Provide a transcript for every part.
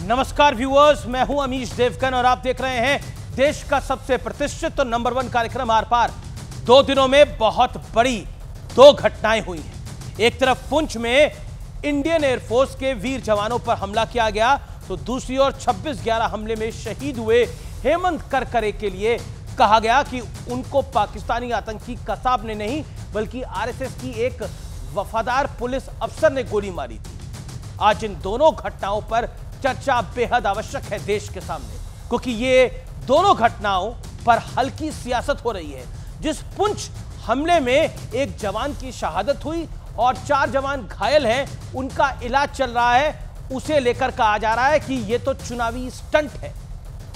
नमस्कार व्यूअर्स, मैं हूं अमीश देवगन और आप देख रहे हैं देश का सबसे प्रतिष्ठित और नंबर 1 कार्यक्रम आर पार। 2 दिनों में बहुत बड़ी 2 घटनाएं हुई हैं। एक तरफ पुंछ में इंडियन एयरफोर्स के वीर जवानों पर हमला किया गया, तो दूसरी ओर 26/11 हमले में शहीद हुए हेमंत करकरे के लिए कहा गया कि उनको पाकिस्तानी आतंकी कसाब ने नहीं बल्कि आरएसएस की एक वफादार पुलिस अफसर ने गोली मारी थी। आज इन दोनों घटनाओं पर चर्चा बेहद आवश्यक है देश के सामने, क्योंकि ये दोनों घटनाओं पर हल्की सियासत हो रही है। जिस पुंछ हमले में एक जवान की शहादत हुई और 4 जवान घायल हैं, उनका इलाज चल रहा है, उसे लेकर कहा जा रहा है कि यह तो चुनावी स्टंट है।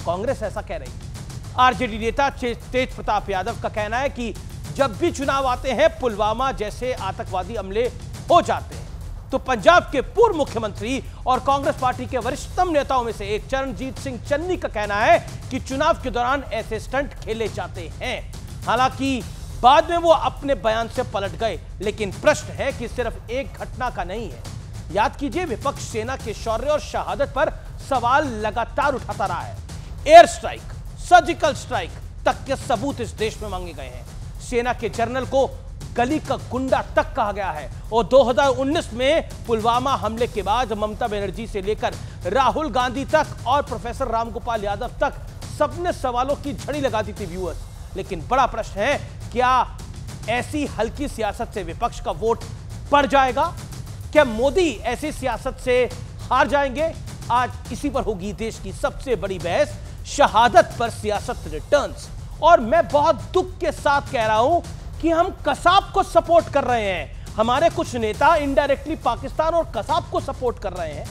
कांग्रेस ऐसा कह रही है। आरजेडी नेता तेज प्रताप यादव का कहना है कि जब भी चुनाव आते हैं पुलवामा जैसे आतंकवादी हमले हो जाते हैं। तो पंजाब के पूर्व मुख्यमंत्री और कांग्रेस पार्टी के वरिष्ठतम नेताओं में से एक चरणजीत सिंह चन्नी का कहना है कि चुनाव के दौरान ऐसे स्टंट खेले जाते हैं। हालांकि बाद में वो अपने बयान से पलट गए, लेकिन प्रश्न है कि सिर्फ एक घटना का नहीं है। याद कीजिए, विपक्ष सेना के शौर्य और शहादत पर सवाल लगातार उठाता रहा है। एयर स्ट्राइक, सर्जिकल स्ट्राइक तक के सबूत इस देश में मांगे गए हैं। सेना के जनरल को गली का गुंडा तक कहा गया है और 2019 में पुलवामा हमले के बाद ममता बनर्जी से लेकर राहुल गांधी तक और प्रोफेसर रामगोपाल यादव तक सबने सवालों की झड़ी लगा दी थी व्यूअर्स। लेकिन बड़ा प्रश्न है, क्या ऐसी हल्की सियासत से विपक्ष का वोट बढ़ जाएगा? क्या मोदी ऐसी सियासत से हार जाएंगे? आज इसी पर होगी देश की सबसे बड़ी बहस, शहादत पर सियासत रिटर्न्स। और मैं बहुत दुख के साथ कह रहा हूं कि हम कसाब को सपोर्ट कर रहे हैं। हमारे कुछ नेता इनडायरेक्टली पाकिस्तान और कसाब को सपोर्ट कर रहे हैं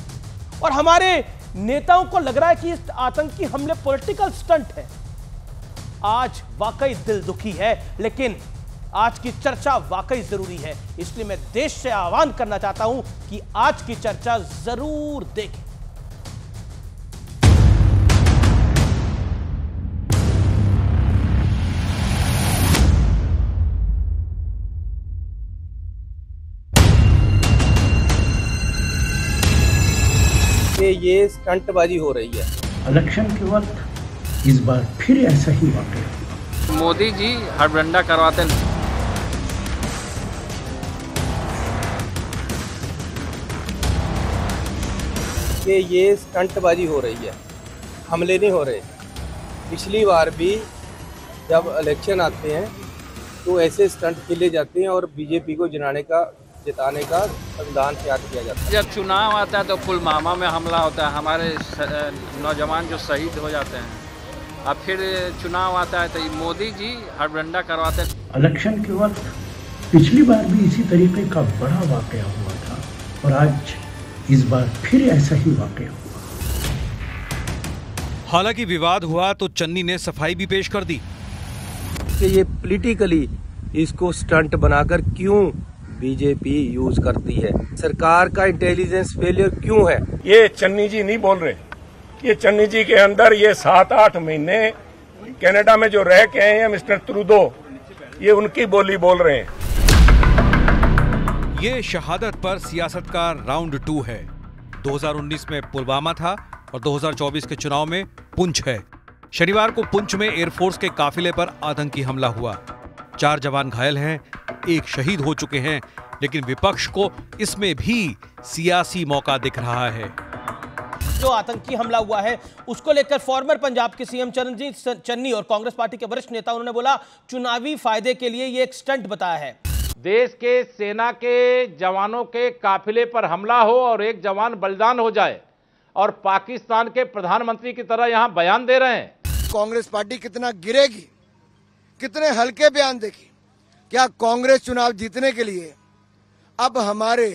और हमारे नेताओं को लग रहा है कि इस आतंकी हमले पॉलिटिकल स्टंट है। आज वाकई दिल दुखी है, लेकिन आज की चर्चा वाकई जरूरी है। इसलिए मैं देश से आह्वान करना चाहता हूं कि आज की चर्चा जरूर देखें। ये स्टंटबाजी हो रही है। इलेक्शन के वक्त इस बार फिर ऐसा ही वाकया हुआ। मोदी जी हड़बड़ाहट करवाते हैं। ये स्टंटबाजी हो रही है, हमले नहीं हो रहे। पिछली बार भी जब इलेक्शन आते हैं तो ऐसे स्टंट खेले जाते हैं और बीजेपी को जिताने का संविधान तैयार किया जाता है। जब चुनाव आता है तो पुलवामा में हमला होता है, हमारे नौजवान जो शहीद हो जाते हैं। अब फिर चुनाव आता है तो मोदी जी हड़बड़ाहट करवाते हैं। इलेक्शन के वक्त पिछली बार भी इसी तरीके का बड़ा वाकया हुआ था और आज इस बार फिर ऐसा ही वाकया हुआ। हालांकि विवाद हुआ तो चन्नी ने सफाई भी पेश कर दी कि ये पॉलिटिकली इसको स्टंट बनाकर क्यों बीजेपी यूज करती है, सरकार का इंटेलिजेंस फेलियर क्यों है। ये चन्नी जी नहीं बोल रहे, ये चन्नी जी के अंदर ये 7-8 महीने कनाडा में जो रह के आए हैं मिस्टर ट्रूडो, ये उनकी बोली बोल रहे हैं। ये शहादत पर सियासत का राउंड 2 है। 2019 में पुलवामा था और 2024 के चुनाव में पुंछ है। शनिवार को पुंछ में एयरफोर्स के काफिले पर आतंकी हमला हुआ। 4 जवान घायल हैं, 1 शहीद हो चुके हैं, लेकिन विपक्ष को इसमें भी सियासी मौका दिख रहा है। जो आतंकी हमला हुआ है उसको लेकर फॉर्मर पंजाब के सीएम चरणजीत चन्नी और कांग्रेस पार्टी के वरिष्ठ नेता उन्होंने बोला चुनावी फायदे के लिए ये एक स्टंट बताया है। देश के सेना के जवानों के काफिले पर हमला हो और एक जवान बलिदान हो जाए और पाकिस्तान के प्रधानमंत्री की तरह यहां बयान दे रहे हैं। कांग्रेस पार्टी कितना गिरेगी, कितने हल्के बयान देगी। क्या कांग्रेस चुनाव जीतने के लिए अब हमारे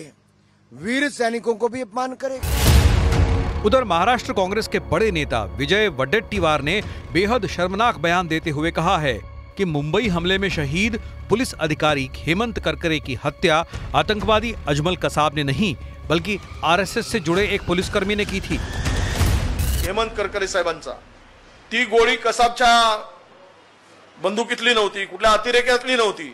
वीर सैनिकों को भी अपमान करेगी? उधर महाराष्ट्र कांग्रेस के बड़े नेता विजय वडेट्टीवार ने बेहद शर्मनाक बयान देते हुए कहा है कि मुंबई हमले में शहीद पुलिस अधिकारी हेमंत करकरे की हत्या आतंकवादी अजमल कसाब ने नहीं बल्कि आरएसएस से जुड़े एक पुलिसकर्मी ने की थी। हेमंत करकरे साहेबांचा ती गोळी कसाबच्या बंदुकीतली नव्हती, कुठल्या अतिरेक्यातली नव्हती,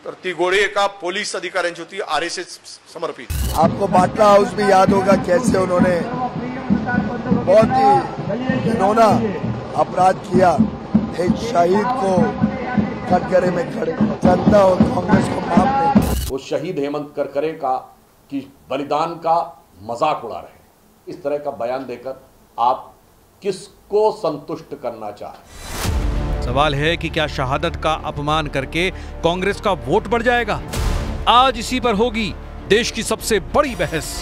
तर ती गोळी एका पोलीस अधिकाऱ्यांची होती, आरएसएस समर्पित। आपको बाटला हाउस भी याद होगा कैसे उन्होंने बहुत ही घिनौना अपराध किया। एक शहीद को कटघरे में खड़े जनता और कांग्रेस को माफ नहीं। वो शहीद हेमंत करकरे का की बलिदान का मजाक उड़ा रहे। इस तरह का बयान देकर आप किसको संतुष्ट करना चाहें? सवाल है कि क्या शहादत का अपमान करके कांग्रेस का वोट बढ़ जाएगा? आज इसी पर होगी देश की सबसे बड़ी बहस।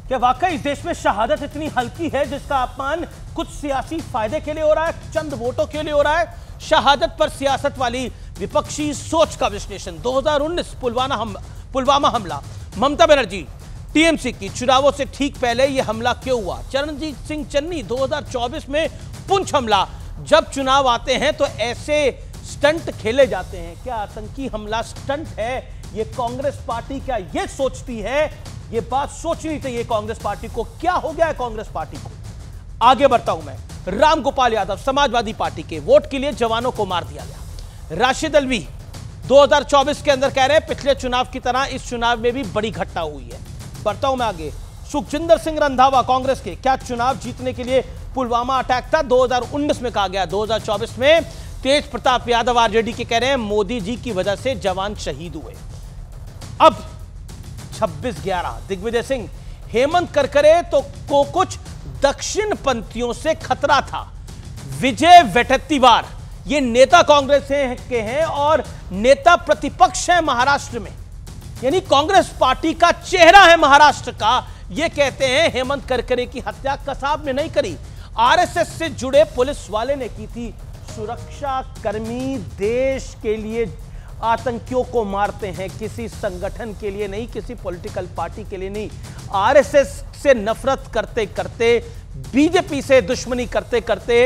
क्या वाकई इस देश में शहादत इतनी हल्की है जिसका अपमान कुछ सियासी फायदे के लिए हो रहा है, चंद वोटों के लिए हो रहा है? शहादत पर सियासत वाली विपक्षी सोच का विश्लेषण। 2019 पुलवामा हमला, ममता बनर्जी टीएमसी की चुनावों से ठीक पहले यह हमला क्यों हुआ? चरणजीत सिंह चन्नी 2024 में पुंछ हमला। जब चुनाव आते हैं तो ऐसे स्टंट खेले जाते हैं। क्या आतंकी हमला स्टंट है? ये कांग्रेस पार्टी क्या ये सोचती है? ये बात सोचनी चाहिए कांग्रेस पार्टी को। क्या हो गया है कांग्रेस पार्टी को? आगे बढ़ता हूं मैं। रामगोपाल यादव समाजवादी पार्टी के, वोट के लिए जवानों को मार दिया गया। राशिद अल्वी 2024 के अंदर कह रहे हैं पिछले चुनाव की तरह इस चुनाव में भी बड़ी घटना हुई है। बढ़ता हूं मैं आगे। सुखजिंदर सिंह रंधावा कांग्रेस के, क्या चुनाव जीतने के लिए पुलवामा अटैक था? 2019 में कहा गया। 2024 में तेज प्रताप यादव आरजेडी के कह रहे हैं मोदी जी की वजह से जवान शहीद हुए। अब 26/11 दिग्विजय सिंह, हेमंत करकरे तो को कुछ दक्षिण पंथियों से खतरा था। विजय वडेट्टीवार ये नेता कांग्रेस के हैं और नेता प्रतिपक्ष है महाराष्ट्र में, यानी कांग्रेस पार्टी का चेहरा है महाराष्ट्र का। ये कहते हैं हेमंत करकरे की हत्या कसाब ने नहीं करी, आरएसएस से जुड़े पुलिस वाले ने की थी। सुरक्षा कर्मी देश के लिए आतंकियों को मारते हैं, किसी संगठन के लिए नहीं, किसी पॉलिटिकल पार्टी के लिए नहीं। आरएसएस से नफरत करते करते, बीजेपी से दुश्मनी करते करते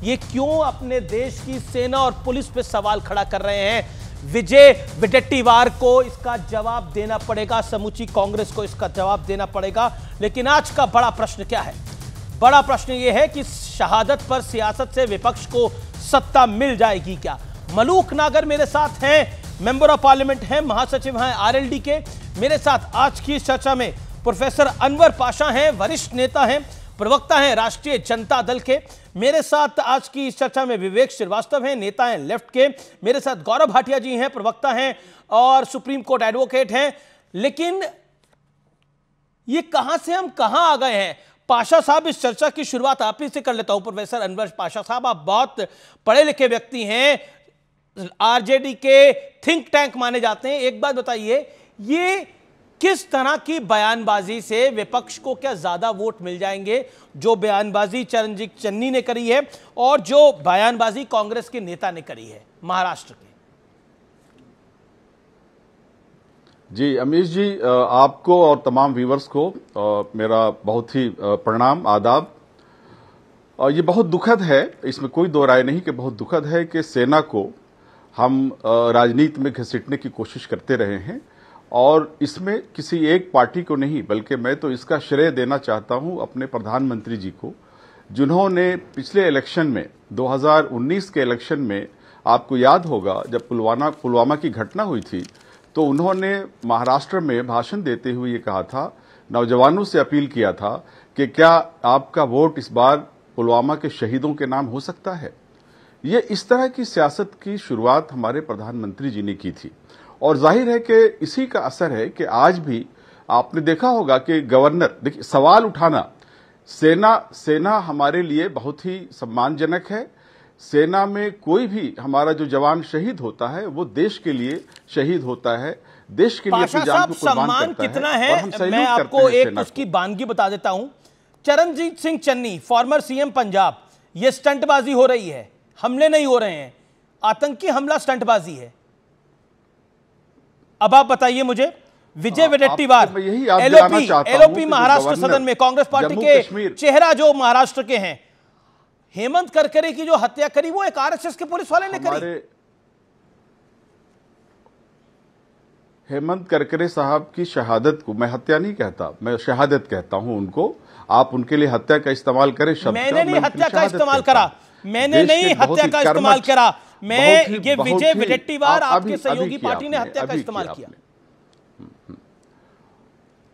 ये क्यों अपने देश की सेना और पुलिस पे सवाल खड़ा कर रहे हैं? विजय वडेट्टीवार को इसका जवाब देना पड़ेगा, समूची कांग्रेस को इसका जवाब देना पड़ेगा। लेकिन आज का बड़ा प्रश्न क्या है? बड़ा प्रश्न यह है कि शहादत पर सियासत से विपक्ष को सत्ता मिल जाएगी क्या? मलूक नागर मेरे साथ हैं, मेंबर ऑफ पार्लियामेंट हैं, महासचिव हैं आरएलडी के। मेरे साथ आज की इस चर्चा में प्रोफेसर अनवर पाशा हैं, वरिष्ठ नेता हैं, प्रवक्ता हैं राष्ट्रीय जनता दल के। मेरे साथ आज की इस चर्चा में विवेक श्रीवास्तव हैं, नेता हैं लेफ्ट के। मेरे साथ गौरव भाटिया जी हैं, प्रवक्ता हैं और सुप्रीम कोर्ट एडवोकेट हैं। लेकिन ये कहां से हम कहां आ गए हैं? पाशा साहब, इस चर्चा की शुरुआत आप ही से कर लेता हूं। प्रोफेसर अनवर पाशा साहब, आप बहुत पढ़े लिखे व्यक्ति हैं, आरजेडी के थिंक टैंक माने जाते हैं। एक बात बताइए, ये किस तरह की बयानबाजी से विपक्ष को क्या ज्यादा वोट मिल जाएंगे? जो बयानबाजी चरणजीत चन्नी ने करी है और जो बयानबाजी कांग्रेस के नेता ने करी है महाराष्ट्र के। जी अमीश जी, आपको और तमाम व्यूवर्स को मेरा बहुत ही प्रणाम, आदाब। ये बहुत दुखद है, इसमें कोई दो राय नहीं कि बहुत दुखद है कि सेना को हम राजनीति में घसीटने की कोशिश करते रहे हैं और इसमें किसी एक पार्टी को नहीं, बल्कि मैं तो इसका श्रेय देना चाहता हूं अपने प्रधानमंत्री जी को, जिन्होंने पिछले इलेक्शन में 2019 के इलेक्शन में, आपको याद होगा जब पुलवामा की घटना हुई थी, तो उन्होंने महाराष्ट्र में भाषण देते हुए ये कहा था, नौजवानों से अपील किया था कि क्या आपका वोट इस बार पुलवामा के शहीदों के नाम हो सकता है। ये इस तरह की सियासत की शुरुआत हमारे प्रधानमंत्री जी ने की थी और जाहिर है कि इसी का असर है कि आज भी आपने देखा होगा कि गवर्नर, देखिए सवाल उठाना, सेना हमारे लिए बहुत ही सम्मानजनक है। सेना में कोई भी हमारा जो जवान शहीद होता है वो देश के लिए शहीद होता है, देश के लिए अपनी जान को कुर्बान करता है। कितना है मैं आपको एक उसकी बानगी बता देता हूं। चरणजीत सिंह चन्नी, फॉर्मर सीएम पंजाब, ये स्टंटबाजी हो रही है, हमले नहीं हो रहे हैं, आतंकी हमला स्टंटबाजी है। अब आप बताइए मुझे, विजय वडेट्टीवार एलओपी महाराष्ट्र सदन में कांग्रेस पार्टी के चेहरा जो महाराष्ट्र के हैं, हेमंत करकरे की जो हत्या करी वो एक आरएसएस के पुलिस वाले ने करी। हेमंत करकरे साहब की शहादत को मैं हत्या नहीं कहता, मैं शहादत कहता हूं उनको। आप उनके लिए हत्या का इस्तेमाल करें शब्द, मैंने नहीं हत्या का इस्तेमाल करा, मैंने नहीं हत्या का इस्तेमाल करा, मैं ये विजय वडेट्टीवार आपके सहयोगी पार्टी ने हत्या का इस्तेमाल किया।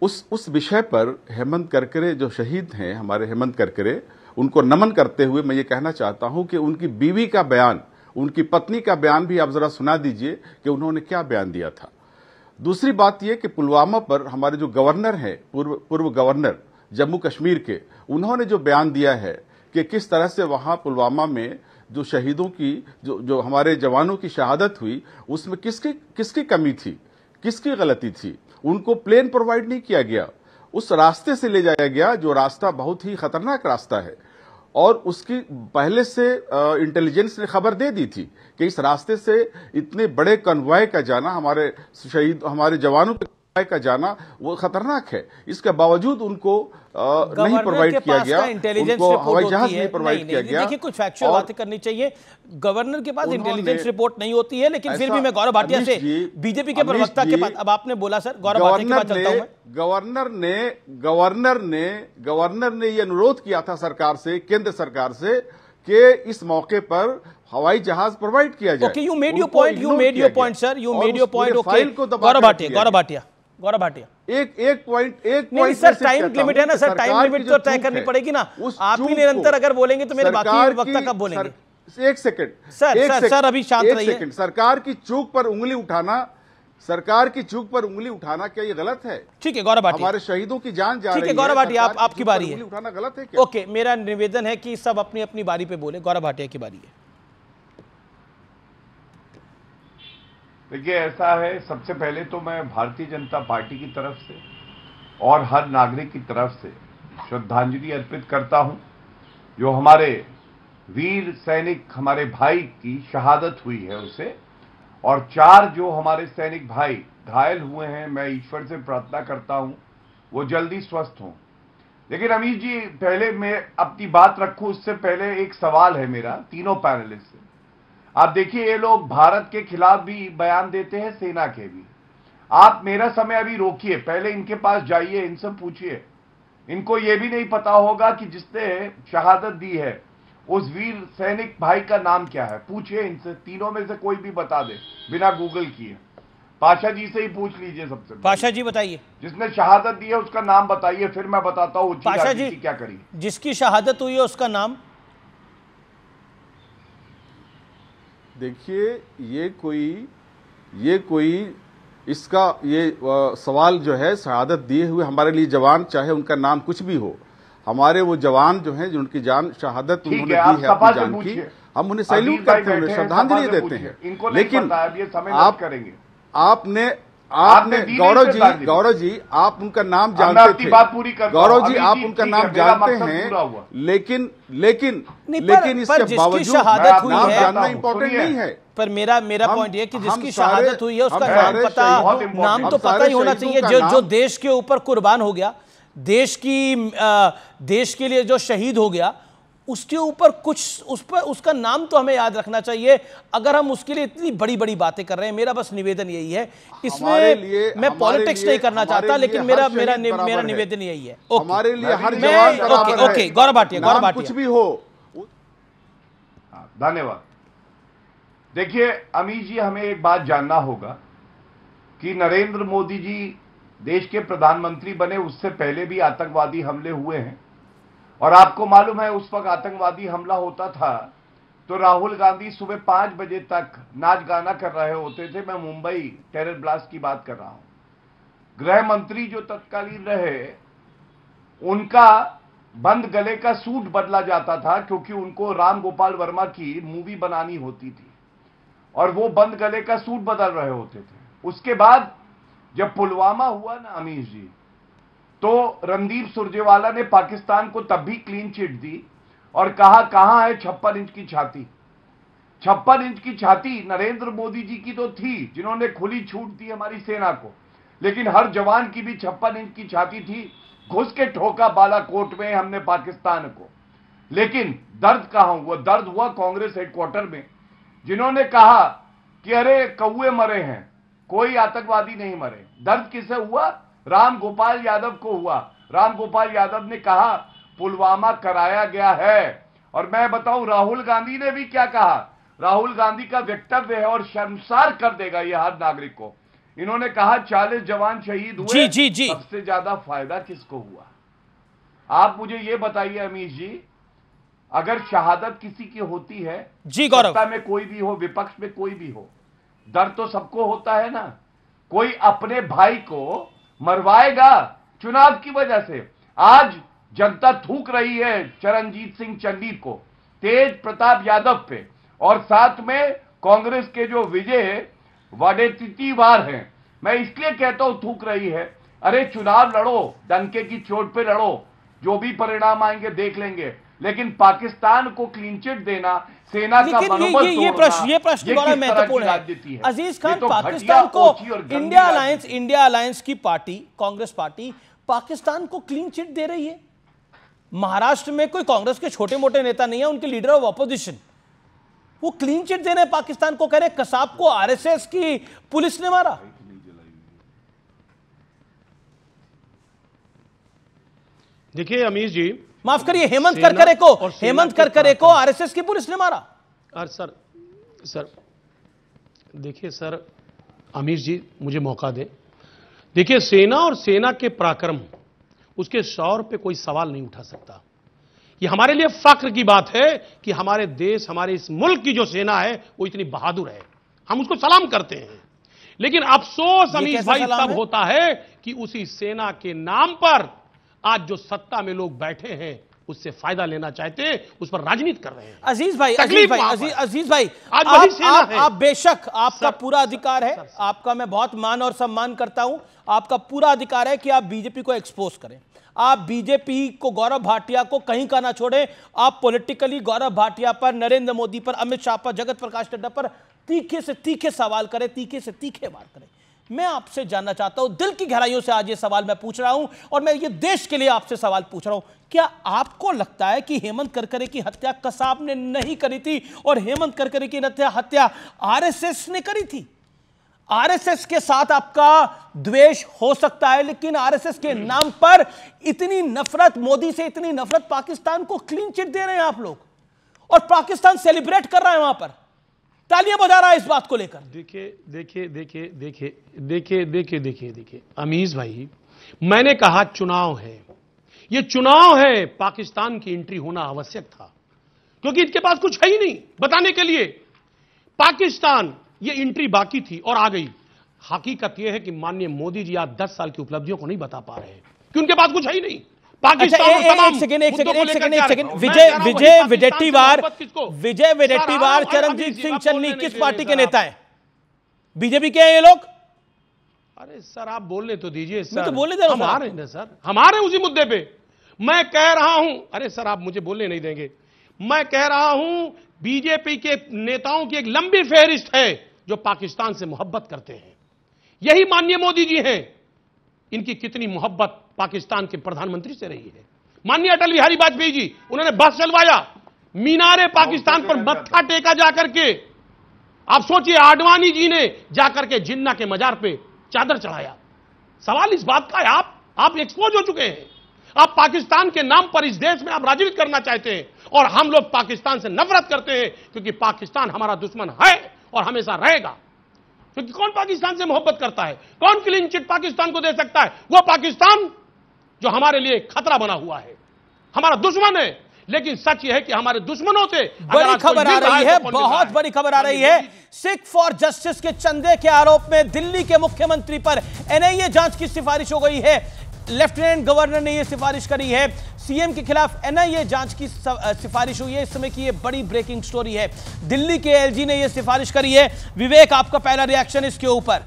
उस विषय पर हेमंत करकरे जो शहीद हैं, हमारे हेमंत करकरे, उनको नमन करते हुए मैं ये कहना चाहता हूं कि उनकी बीवी का बयान, उनकी पत्नी का बयान भी आप जरा सुना दीजिए कि उन्होंने क्या बयान दिया था। दूसरी बात यह कि पुलवामा पर हमारे जो गवर्नर हैं, पूर्व गवर्नर जम्मू कश्मीर के, उन्होंने जो बयान दिया है कि किस तरह से वहां पुलवामा में जो शहीदों की, जो हमारे जवानों की शहादत हुई, उसमें किसकी कमी थी, किसकी गलती थी। उनको प्लेन प्रोवाइड नहीं किया गया, उस रास्ते से ले जाया गया जो रास्ता बहुत ही खतरनाक रास्ता है, और उसकी पहले से इंटेलिजेंस ने खबर दे दी थी कि इस रास्ते से इतने बड़े कन्वॉय का जाना, हमारे जवानों के कन्वॉय का जाना वो खतरनाक है। इसके बावजूद उनको नहीं प्रोवाइड किया गया, उनको हवाई जहाज नहीं प्रोवाइड किया गया। देखिए, कुछ फैक्चुअल बातें करनी चाहिए। गवर्नर के पास इंटेलिजेंस रिपोर्ट नहीं होती है, लेकिन फिर भी मैं गौरव भाटिया से, बीजेपी के प्रवक्ता के पास, अब आपने बोला सर, गौरव भाटिया के पास चलता हूं मैं। गवर्नर ने ये अनुरोध किया था सरकार से, केंद्र सरकार से, कि इस मौके पर हवाई जहाज प्रोवाइड किया जाए। Okay, you made your point sir, you made your point. Okay, Gaurav Bhatia एक पॉइंट सर, टाइम लिमिट है ना सर, टाइम लिमिट तो तय करनी पड़ेगी ना। आप ही निरंतर अगर बोलेंगे तो मेरे बाकी वक्ता कब बोलेंगे? एक सेकंड सर, अभी शांत रहिए। सरकार की चूक पर उंगली उठाना क्या ये गलत है? ठीक है गौरव भाटिया, हमारे शहीदों की जान जा रही है। ठीक है गौरव भाटिया, आपकी बारी है। उठाना गलत है क्या? ओके, मेरा निवेदन है कि सब अपनी अपनी बारी पे बोले। गौरव भाटिया की बारी है। देखिए, ऐसा है, सबसे पहले तो मैं भारतीय जनता पार्टी की तरफ से और हर नागरिक की तरफ से श्रद्धांजलि अर्पित करता हूं, जो हमारे वीर सैनिक, हमारे भाई की शहादत हुई है उसे, और 4 जो हमारे सैनिक भाई घायल हुए हैं, मैं ईश्वर से प्रार्थना करता हूं वो जल्दी स्वस्थ हों। लेकिन अमीर जी, पहले मैं अपनी बात रखूं उससे पहले एक सवाल है मेरा तीनों पैनलिस्ट से। आप देखिए, ये लोग भारत के खिलाफ भी बयान देते हैं, सेना के भी। आप मेरा समय अभी रोकिए, पहले इनके पास जाइए, इनसे पूछिए। इनको ये भी नहीं पता होगा कि जिसने शहादत दी है उस वीर सैनिक भाई का नाम क्या है। पूछिए इनसे, तीनों में से कोई भी बता दे बिना गूगल किए। पाशा जी से ही पूछ लीजिए सबसे। पाशा जी बताइए, जिसने शहादत दी है उसका नाम बताइए, फिर मैं बताता हूँ पाशा जी क्या करिए। जिसकी शहादत हुई है उसका नाम? देखिए, ये कोई इसका सवाल जो है, शहादत दिए हुए हमारे लिए जवान, चाहे उनका नाम कुछ भी हो, हमारे वो जवान जो हैं, जिनकी जान शहादत उन्होंने दी है अपनी जान की, हम उन्हें सैल्यूट करते हैं, उन्हें श्रद्धांजलि देते हैं। लेकिन आपने गौरव जी आप उनका नाम जानते थे, गौरव जी आप उनका नाम जानते हैं, लेकिन इसके बावजूद नाम जानना इंपॉर्टेंट नहीं है। पर मेरा पॉइंट ये कि जिसकी शहादत हुई है उसका नाम तो पता ही होना चाहिए, जो देश के ऊपर कुर्बान हो गया, देश के लिए जो शहीद हो गया, उसके ऊपर कुछ उसका नाम तो हमें याद रखना चाहिए। अगर हम उसके लिए इतनी बड़ी बड़ी बातें कर रहे हैं, मेरा बस निवेदन यही है। इसमें मैं पॉलिटिक्स नहीं करना चाहता, लेकिन मेरा निवेदन यही है। हमारे लिए हर जवान बराबर है। ओके, गौरव भाटिया कुछ भी हो। धन्यवाद। देखिए अमीर जी, हमें एक बात जानना होगा कि नरेंद्र मोदी जी देश के प्रधानमंत्री बने, उससे पहले भी आतंकवादी हमले हुए हैं, और आपको मालूम है उस वक्त आतंकवादी हमला होता था तो राहुल गांधी सुबह 5 बजे तक नाच गाना कर रहे होते थे। मैं मुंबई टेरर ब्लास्ट की बात कर रहा हूं। गृह मंत्री जो तत्कालीन रहे, उनका बंद गले का सूट बदला जाता था, क्योंकि उनको राम गोपाल वर्मा की मूवी बनानी होती थी, और वो बंद गले का सूट बदल रहे होते थे। उसके बाद जब पुलवामा हुआ ना अमीर जी, तो रणदीप सुरजेवाला ने पाकिस्तान को तब भी क्लीन चिट दी और कहा कहां है 56 इंच की छाती। 56 इंच की छाती नरेंद्र मोदी जी की तो थी, जिन्होंने खुली छूट दी हमारी सेना को, लेकिन हर जवान की भी 56 इंच की छाती थी। घुस के ठोका बालाकोट में हमने पाकिस्तान को। लेकिन दर्द कहां हुआ? दर्द हुआ कांग्रेस हेडक्वार्टर में, जिन्होंने कहा कि अरे कौए मरे हैं, कोई आतंकवादी नहीं मरे। दर्द किसे हुआ? राम गोपाल यादव को हुआ। राम गोपाल यादव ने कहा पुलवामा कराया गया है। और मैं बताऊं राहुल गांधी ने भी क्या कहा। राहुल गांधी का वक्तव्य है और शर्मसार कर देगा यह हर नागरिक को इन्होंने कहा 40 जवान शहीद हुए। जी जी जी, सबसे ज्यादा फायदा किसको हुआ? आप मुझे ये बताइए अमीश जी, अगर शहादत किसी की होती है, जी गौरव, सत्ता में कोई भी हो, विपक्ष में कोई भी हो, डर तो सबको होता है ना। कोई अपने भाई को मरवाएगा चुनाव की वजह से। आज जनता थूक रही है चरणजीत सिंह चन्नी को, तेज प्रताप यादव पे, और साथ में कांग्रेस के जो विजय वडेट्टीवार हैं। मैं इसलिए कहता हूं थूक रही है, अरे चुनाव लड़ो, डंके की चोट पे लड़ो, जो भी परिणाम आएंगे देख लेंगे, लेकिन पाकिस्तान को क्लीन चिट देना, सेना का मनोबल तोड़ना, ये प्रश्न बड़ा महत्वपूर्ण है। अजीज खान, तो पाकिस्तान को इंडिया अलायंस की पार्टी, कांग्रेस पार्टी पाकिस्तान को क्लीन चिट दे रही है। महाराष्ट्र में कोई कांग्रेस के छोटे मोटे नेता नहीं है, उनके लीडर ऑफ ऑपोजिशन, वो क्लीन चिट दे रहे हैं पाकिस्तान को, कह रहे कसाब को आरएसएस की पुलिस ने मारा। देखिए अमीश जी, माफ करिए, हेमंत करकरे को आरएसएस की पुलिस ने मारा। और सर देखिए सर, अमीश जी मुझे मौका दें। देखिए, सेना और सेना के पराक्रम, उसके शौर्य पे कोई सवाल नहीं उठा सकता। ये हमारे लिए फख्र की बात है कि हमारे देश, हमारे इस मुल्क की जो सेना है वो इतनी बहादुर है, हम उसको सलाम करते हैं। लेकिन अफसोस अमीश भाई तब होता है कि उसी सेना के नाम पर आज जो सत्ता में लोग बैठे हैं उससे फायदा लेना चाहते हैं, उस पर राजनीति कर रहे हैं। अजीज भाई, आप बेशक, आपका पूरा अधिकार है, आपका मैं बहुत मान और सम्मान करता हूं, आपका पूरा अधिकार है कि आप बीजेपी को एक्सपोज करें, आप बीजेपी को, गौरव भाटिया को कहीं का ना छोड़ें। आप पॉलिटिकली गौरव भाटिया पर, नरेंद्र मोदी पर, अमित शाह पर, जगत प्रकाश नड्डा पर तीखे से तीखे सवाल करें, तीखे से तीखे वार करें। मैं आपसे जानना चाहता हूं, दिल की गहराइयों से आज ये सवाल मैं पूछ रहा हूं, और मैं ये देश के लिए आपसे सवाल पूछ रहा हूं, क्या आपको लगता है कि हेमंत करकरे की हत्या कसाब ने नहीं करी थी और हेमंत करकरे की हत्या आरएसएस ने करी थी? आरएसएस के साथ आपका द्वेष हो सकता है, लेकिन आरएसएस के नाम पर इतनी नफरत, मोदी से इतनी नफरत, पाकिस्तान को क्लीन चिट दे रहे हैं आप लोग, और पाकिस्तान सेलिब्रेट कर रहा है, वहां पर तालियां बजा रहा है इस बात को लेकर। देखिए अमीश भाई, मैंने कहा चुनाव है, ये चुनाव है, पाकिस्तान की एंट्री होना आवश्यक था, क्योंकि इनके पास कुछ है ही नहीं बताने के लिए। पाकिस्तान ये एंट्री बाकी थी और आ गई। हकीकत यह है कि माननीय मोदी जी आप 10 साल की उपलब्धियों को नहीं बता पा रहे हैं, क्योंकि उनके पास कुछ है ही नहीं। पाकिस्तान एक सेकंड, विजय वडेट्टीवार, चरणजीत सिंह चन्नी किस पार्टी के नेता हैं? बीजेपी के हैं ये लोग? अरे सर आप बोलने तो दीजिए सर, तो बोलने दे रहा हूं, हम आ रहे हैं सर, हम आ रहे हैं उसी मुद्दे पे। मैं कह रहा हूं, अरे सर आप मुझे बोलने नहीं देंगे। मैं कह रहा हूं बीजेपी के नेताओं की एक लंबी फहरिस्त है जो पाकिस्तान से मोहब्बत करते हैं। यही माननीय मोदी जी हैं, इनकी कितनी मोहब्बत पाकिस्तान के प्रधानमंत्री से रही है। माननीय अटल बिहारी वाजपेयी जी, उन्होंने बस चलवाया, मीनारे पाकिस्तान पर मत्था टेका जाकर के। आप सोचिए, आडवाणी जी ने जाकर के जिन्ना के मजार पे चादर चढ़ाया। सवाल इस बात का है, आप एक्सपोज हो चुके हैं। आप पाकिस्तान के नाम पर इस देश में आप राजनीति करना चाहते हैं, और हम लोग पाकिस्तान से नफरत करते हैं, क्योंकि पाकिस्तान हमारा दुश्मन है और हमेशा रहेगा। क्योंकि कौन पाकिस्तान से मोहब्बत करता है? कौन क्लीन चिट पाकिस्तान को दे सकता है? वो पाकिस्तान जो हमारे लिए खतरा बना हुआ है, हमारा दुश्मन है। लेकिन सच यह है कि हमारे दुश्मनों से बड़ी खबर आ रही है, बहुत बड़ी खबर आ रही है। सिख फॉर जस्टिस के चंदे के आरोप में दिल्ली के मुख्यमंत्री पर एनआईए जांच की सिफारिश हो गई है। लेफ्टिनेंट गवर्नर ने यह सिफारिश करी है, सीएम के खिलाफ एनआईए जांच की सिफारिश हुई है। इस समय की यह बड़ी ब्रेकिंग स्टोरी है, दिल्ली के एलजी ने यह सिफारिश करी है। विवेक, आपका पहला रिएक्शन इसके ऊपर?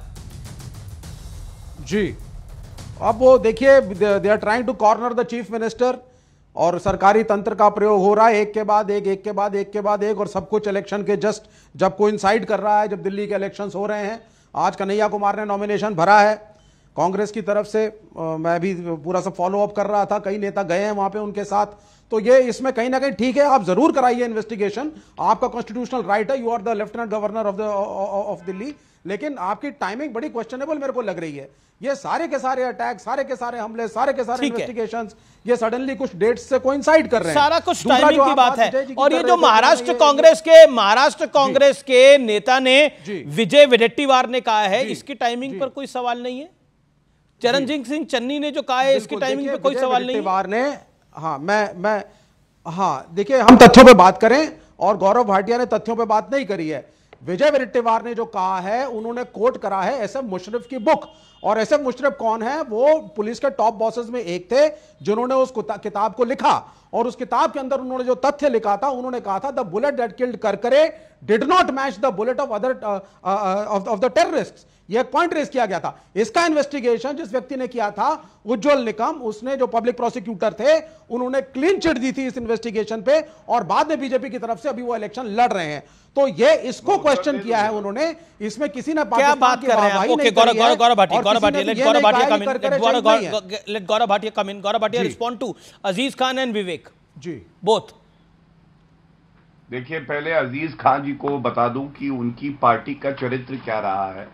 जी, अब वो देखिए, they are trying to corner the chief minister, और सरकारी तंत्र का प्रयोग हो रहा है, एक के बाद एक, और सब कुछ इलेक्शन के जस्ट जब कोइंसाइड कर रहा है, जब दिल्ली के इलेक्शंस हो रहे हैं। आज कन्हैया कुमार ने नॉमिनेशन भरा है कांग्रेस की तरफ से, मैं भी पूरा सब फॉलो अप कर रहा था, कई नेता गए हैं वहां पे उनके साथ। तो ये इसमें कहीं ना कहीं ठीक है, आप जरूर कराइए इन्वेस्टिगेशन, आपका कॉन्स्टिट्यूशनल राइट है, you are the lieutenant governor of Delhi, लेकिन आपकी टाइमिंग बड़ी क्वेश्चनेबल मेरे को लग रही है। ये सारे के सारे अटैक, सारे के सारे हमले, सारे के सारे इन्वेस्टिगेशंस, ये सडनली कुछ डेट्स से कोइंसाइड कर रहे हैं। सारा कुछ टाइमिंग की बात है। और ये जो महाराष्ट्र कांग्रेस के नेता ने विजय वडेट्टीवार ने कहा है, इसकी टाइमिंग पर कोई सवाल नहीं है। चरणजीत सिंह चन्नी ने जो कहा है, इसकी टाइमिंग पर कोई सवाल नहीं है। हाँ, देखिए, हम तथ्यों पे बात करें और गौरव भाटिया ने तथ्यों पे बात नहीं करी है। विजय वडेट्टीवार ने जो कहा है, उन्होंने कोट करा है एसएम मुशर्रफ की बुक। और एसएम मुशर्रफ कौन है? वो पुलिस के टॉप बॉसेस में एक थे जिन्होंने उस किताब को लिखा, और उस किताब के अंदर उन्होंने जो तथ्य लिखा था, उन्होंने कहा था the bullet that killed Karkare did not match the bullet of other of the terrorists. यह एक पॉइंट रेज किया गया था। इसका इन्वेस्टिगेशन जिस व्यक्ति ने किया था, उज्जवल निकम, उसने जो पब्लिक प्रोसिक्यूटर थे, उन्होंने क्लीन चिट दी थी इस इन्वेस्टिगेशन पे, और बाद में बीजेपी की तरफ से अभी वो इलेक्शन लड़ रहे हैं। तो ये इसको क्वेश्चन किया है उन्होंने, इसमें किसी ने क्या बात कर रहे हैं? Okay, Gaurav Bhatia, let Gaurav Bhatia come in. Gaurav Bhatia respond to Aziz Khan and Vivek ji, both. देखिए, पहले अजीज खान जी को बता दूं कि उनकी पार्टी का चरित्र क्या रहा है।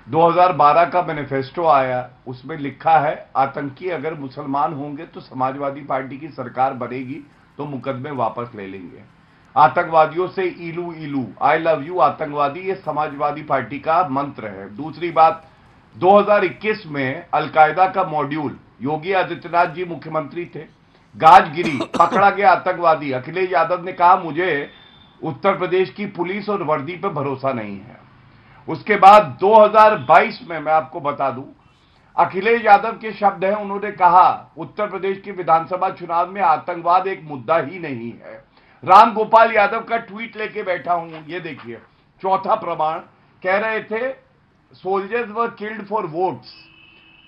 2012 का मैनिफेस्टो आया, उसमें लिखा है आतंकी अगर मुसलमान होंगे तो समाजवादी पार्टी की सरकार बनेगी तो मुकदमे वापस ले लेंगे। आतंकवादियों से इलू इलू, आई लव यू आतंकवादी, ये समाजवादी पार्टी का मंत्र है। दूसरी बात, 2021 में अलकायदा का मॉड्यूल, योगी आदित्यनाथ जी मुख्यमंत्री थे, गाजगिरी, पकड़ा गया आतंकवादी। अखिलेश यादव ने कहा मुझे उत्तर प्रदेश की पुलिस और वर्दी पे भरोसा नहीं है। उसके बाद 2022 में मैं आपको बता दूं, अखिलेश यादव के शब्द हैं, उन्होंने कहा उत्तर प्रदेश के विधानसभा चुनाव में आतंकवाद एक मुद्दा ही नहीं है। राम गोपाल यादव का ट्वीट लेके बैठा हूं, ये देखिए, चौथा प्रमाण, कह रहे थे soldiers were killed for votes,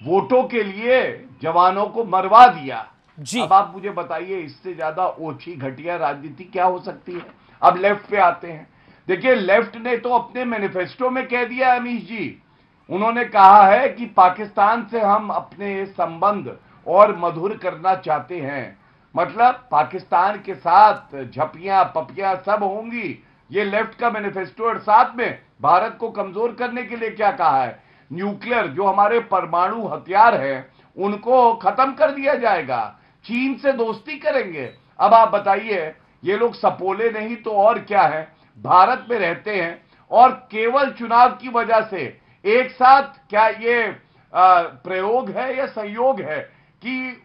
वोटों के लिए जवानों को मरवा दिया जी। अब आप मुझे बताइए, इससे ज्यादा ओछी घटिया राजनीति क्या हो सकती है? अब लेफ्ट पे आते हैं। देखिए, लेफ्ट ने तो अपने मैनिफेस्टो में कह दिया, अमीश जी, उन्होंने कहा है कि पाकिस्तान से हम अपने संबंध और मधुर करना चाहते हैं। मतलब पाकिस्तान के साथ झपियां पपियां सब होंगी, ये लेफ्ट का मैनिफेस्टो। और साथ में भारत को कमजोर करने के लिए क्या कहा है? न्यूक्लियर जो हमारे परमाणु हथियार हैं उनको खत्म कर दिया जाएगा, चीन से दोस्ती करेंगे। अब आप बताइए, ये लोग सपोले नहीं तो और क्या है? भारत में रहते हैं और केवल चुनाव की वजह से एक साथ, क्या ये प्रयोग है या संयोग है कि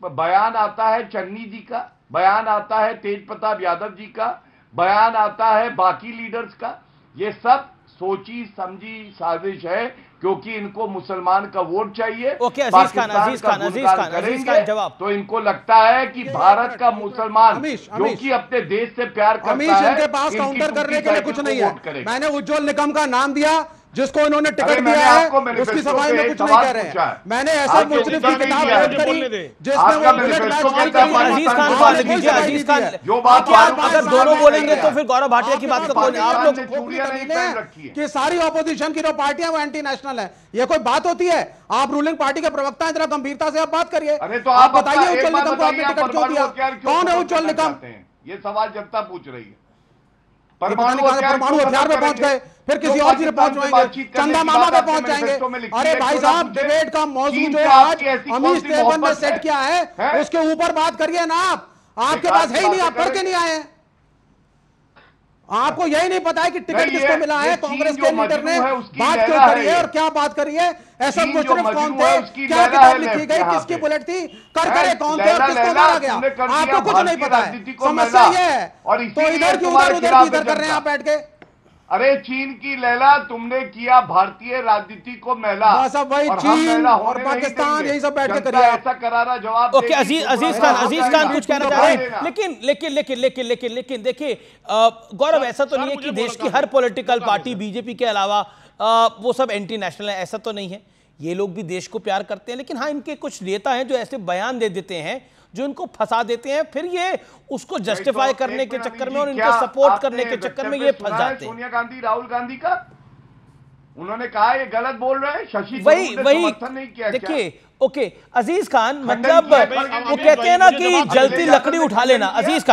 बयान आता है चन्नी जी का, बयान आता है तेज प्रताप यादव जी का, बयान आता है बाकी लीडर्स का, ये सब सोची समझी साजिश है, क्योंकि इनको मुसलमान का वोट चाहिए। ओके, अजीज खान जवाब। तो इनको लगता है कि भारत का मुसलमान जो कि अपने देश से प्यार करता है, इनके पास काउंटर करने के लिए कुछ नहीं है। मैंने उज्जवल निकम का नाम दिया, जिसको इन्होंने टिकट दिया है, उसकी सफाई में कुछ नहीं कह रहे हैं। मैंने ऐसा मुशर्रफ की किताब रेड करी जिसमें वो बुलेट मैच नहीं करी। अजीज खान को आने दीजिए। अजीज खान, अगर दोनों बोलेंगे तो फिर गौरव भाटिया की बात का कोई, आप लोग कि सारी ऑपोजिशन की जो पार्टियां वो एंटी नेशनल है, ये कोई बात होती है? आप रूलिंग पार्टी के प्रवक्ता हैं, जरा गंभीरता से आप बात करिए। आप बताइए, उज्जवल निकम को आपने टिकट क्यों दिया? कौन है उज्जवल निकम? ये सवाल जनता पूछ रही है। परमाणु हथियार में पहुंच गए, फिर किसी और चीज पहुंच जाएंगे, चंदा मामा पे पहुंच जाएंगे। अरे भाई साहब, डिबेट का मौजूद जो आज अमीश देवबंद ने सेट किया है, उसके ऊपर बात करिए ना। आपके पास है ही नहीं, आप पढ़ के नहीं आए। आपको यही नहीं पता है कि टिकट किसको मिला है? कांग्रेस के लीडर ने बात क्यों करी है और क्या बात करी है? ऐसा मुशर्रफ कौन थे? क्या किताब लिखी गई? किसकी बुलेट थी? करकरे कौन थे और किसको मारा गया? आपको कुछ नहीं पता है। समस्या ये है, तो इधर की उधर, उधर की इधर कर रहे हैं आप बैठ के। अरे चीन की लैला, तुमने किया भारतीय राजनीति को मैला। वही चीन और पाकिस्तान, यही सब बैठ के करिए। ऐसा करारा जवाब। ओके, अजीज खान कुछ कहना चाह रहे हैं। लेकिन देखिए गौरव, ऐसा तो नहीं है कि देश की हर पॉलिटिकल पार्टी बीजेपी के अलावा वो सब एंटी नेशनल है, ऐसा तो नहीं है। ये लोग भी देश को प्यार करते हैं, लेकिन हाँ, इनके कुछ नेता हैं जो ऐसे बयान दे देते हैं जो इनको फंसा देते हैं, फिर ये उसको जस्टिफाई करने के चक्कर में और इनको सपोर्ट करने के चक्कर में ये फंस जाते हैं। सोनिया गांधी, राहुल गांधी का उन्होंने कहा ये गलत बोल रहे हैं, शशि वही नहीं किया। देखिए, ओके अजीज खान, मतलब वो कहते हैं ना कि जलती लकड़ी उठा लेना। अजीज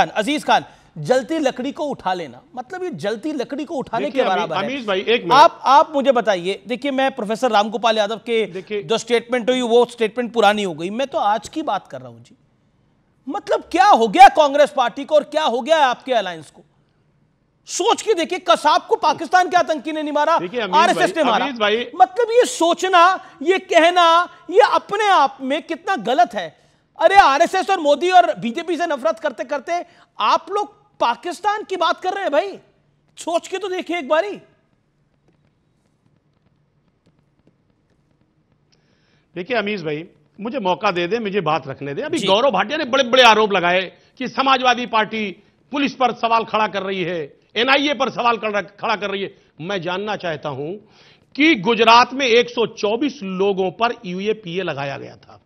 खान, जलती लकड़ी को उठा लेना, मतलब ये जलती लकड़ी को उठाने के बराबर है। अमीश भाई एक मिनट, आप मुझे बताइए, देखिए मैं प्रोफेसर रामगोपाल यादव के जो स्टेटमेंट हुई वो स्टेटमेंट पुरानी हो गई, मैं तो आज की बात कर रहा हूं जी। मतलब क्या हो गया कांग्रेस पार्टी को और क्या हो गया आपके अलायंस को? सोच के देखिए, कसाब को पाकिस्तान के आतंकी ने नहीं मारा, आरएसएस ने मारा। मतलब ये सोचना, ये कहना, ये अपने आप में कितना गलत है। अरे आरएसएस और मोदी और बीजेपी से नफरत करते करते आप लोग पाकिस्तान की बात कर रहे हैं भाई, सोच के तो देखिए एक बारी। देखिए अमीश भाई, मुझे मौका दे दे, मुझे बात रखने दे। अभी गौरव भाटिया ने बड़े बड़े आरोप लगाए कि समाजवादी पार्टी पुलिस पर सवाल खड़ा कर रही है, एनआईए पर सवाल खड़ा कर रही है। मैं जानना चाहता हूं कि गुजरात में 124 लोगों पर यूएपीए लगाया गया था,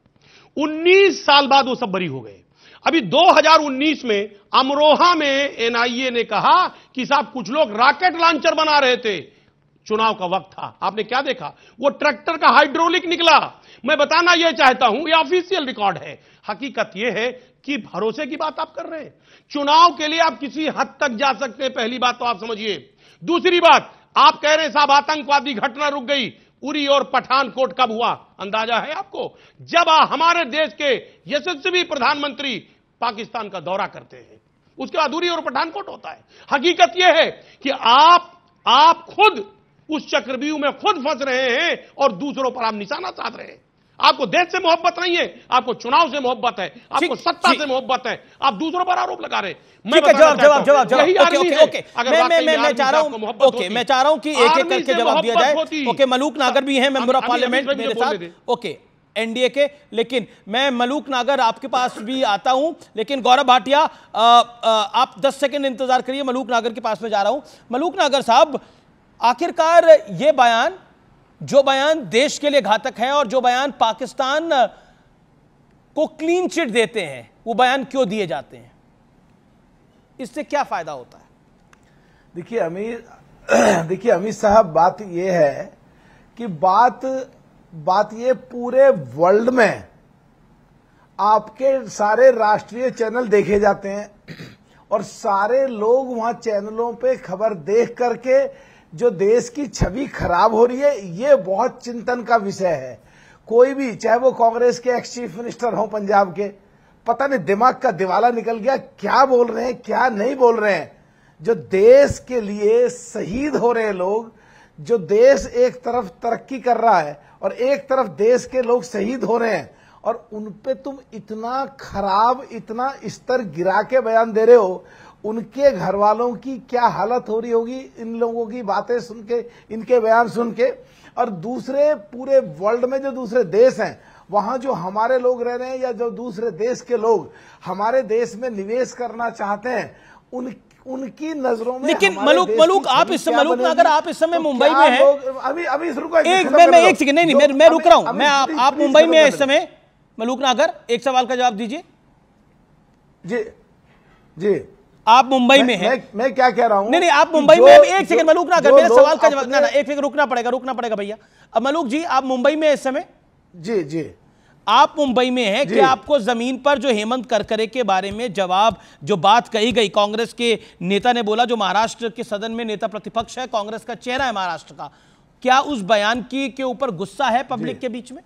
19 साल बाद वो सब बरी हो गए। अभी 2019 में अमरोहा में एनआईए ने कहा कि साहब कुछ लोग रॉकेट लॉन्चर बना रहे थे, चुनाव का वक्त था, आपने क्या देखा? वो ट्रैक्टर का हाइड्रोलिक निकला। मैं बताना यह चाहता हूं, यह ऑफिशियल रिकॉर्ड है। हकीकत यह है कि भरोसे की बात आप कर रहे हैं। चुनाव के लिए आप किसी हद तक जा सकते हैं, पहली बात तो आप समझिए। दूसरी बात, आप कह रहे हैं साहब आतंकवादी घटना रुक गई, उरी और पठानकोट कब हुआ अंदाजा है आपको? जब हमारे देश के यशस्वी प्रधानमंत्री पाकिस्तान का दौरा करते हैं, उसके बाद उरी और पठानकोट होता है। हकीकत यह है कि आप खुद उस चक्रव्यूह में खुद फंस रहे हैं और दूसरों पर आप निशाना साध रहे हैं। आपको देश से मोहब्बत नहीं है, आपको चुनाव से मोहब्बत है, आपको सत्ता से मोहब्बत है, आप दूसरों पर आरोप लगा रहे हैं। मैं चाह रहा हूं कि एक एक करके जवाब दिया जाए। ओके, मलूक नागर भी हैं मेंबर ऑफ पार्लियामेंट मेरे साथ, ओके एनडीए के, लेकिन मैं मलूक नागर आपके पास भी आता हूं, लेकिन गौरव भाटिया आप 10 सेकंड इंतजार करिए, मलूक नागर के पास में जा रहा हूं। मलूक नागर साहब, आखिरकार ये बयान, जो बयान देश के लिए घातक है और जो बयान पाकिस्तान को क्लीन चिट देते हैं, वो बयान क्यों दिए जाते हैं? इससे क्या फायदा होता है? देखिए अमीर साहब, बात यह है कि बात ये पूरे वर्ल्ड में आपके सारे राष्ट्रीय चैनल देखे जाते हैं और सारे लोग वहां चैनलों पे खबर देख करके जो देश की छवि खराब हो रही है, ये बहुत चिंतन का विषय है। कोई भी, चाहे वो कांग्रेस के एक्स चीफ मिनिस्टर हो पंजाब के, पता नहीं दिमाग का दिवाला निकल गया, क्या बोल रहे हैं क्या नहीं बोल रहे हैं। जो देश के लिए शहीद हो रहे लोग, जो देश एक तरफ तरक्की कर रहा है और एक तरफ देश के लोग शहीद हो रहे हैं, और उनपे तुम इतना खराब, इतना स्तर गिरा के बयान दे रहे हो। उनके घर वालों की क्या हालत हो रही होगी इन लोगों की बातें सुन के, इनके बयान सुन के। और दूसरे पूरे वर्ल्ड में जो दूसरे देश हैं, वहां जो हमारे लोग रह रहे हैं या जो दूसरे देश के लोग हमारे देश में निवेश करना चाहते हैं, उनकी नजरों में। लेकिन मलूक आप इस समय, मलूक नागर आप इस समय मुंबई में हैं। अभी रुको, एक सेकंड, नहीं मैं रुक रहा हूं, मैं आप मुंबई में हैं इस समय। मलूक नागर, एक सवाल का जवाब दीजिए। जी आप मुंबई में हैं। मैं क्या कह रहा हूं? नहीं आप मुंबई में, एक सेकंड मलूक नागर, मेरे सवाल का जवाब, ना एक सेकंड रुकना पड़ेगा भैया। अब मलूक जी, आप मुंबई में इस समय? जी आप मुंबई में हैं, कि आपको जमीन पर जो हेमंत करकरे के बारे में जवाब, जो बात कही गई, कांग्रेस के नेता ने बोला, जो महाराष्ट्र के सदन में नेता प्रतिपक्ष है, कांग्रेस का चेहरा है महाराष्ट्र का, क्या उस बयान के ऊपर गुस्सा है पब्लिक के बीच में?